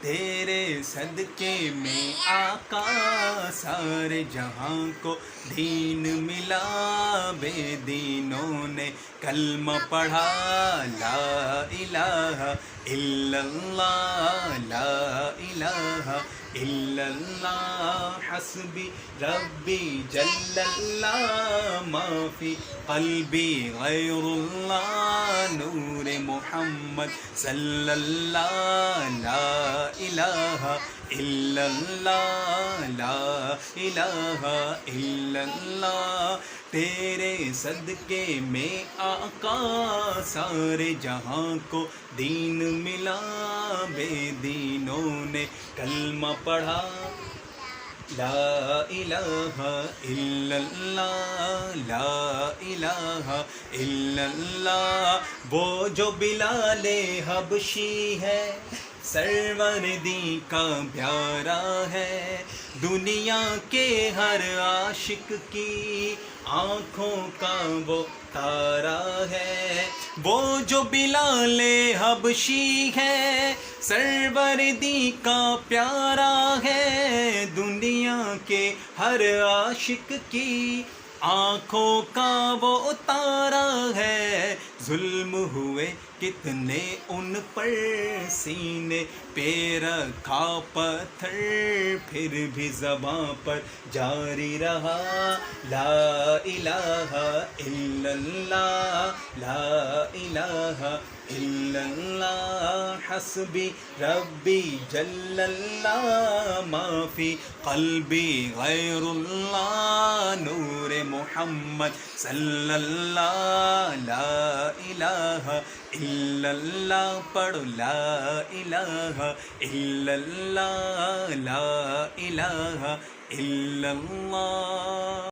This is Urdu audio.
تیرے صدقے میں آقا سارے جہاں کو دین ملا، بے دینوں نے کلمہ پڑھا، لا الہ الا اللہ، لا الہ الا اللہ، حسبی ربی جل اللہ، ما فی قلبی غیر اللہ، نور محمد صلی اللہ، لا الہ الا اللہ، لا الہ الا اللہ، تیرے صدقے میں آقا سارے جہاں کو دین ملا، بے دینوں نے کلمہ پڑھا، لا الہ الا اللہ، لا الہ الا اللہ، وہ جو بلال حبشی ہے سروردی کا پیارا ہے، دنیا کے ہر عاشق کی آنکھوں کا وہ تارا ہے، وہ جو بلال حبشی ہے سروردی کا پیارا ہے، دنیا کے ہر عاشق کی آنکھوں کا وہ تارا ہے، ظلم ہوئے کتنے ان پر سینے پہ رکھا پتھر، پھر بھی زباں پر جاری رہا، لا الہ الا اللہ، لا الہ الا اللہ، حسبی ربی جل اللہ، ما فی قلبی غیر اللہ، نور محمد صلی اللہ، لا الہ الا اللہ، پڑھو لا الہ الا اللہ، لا الہ الا اللہ۔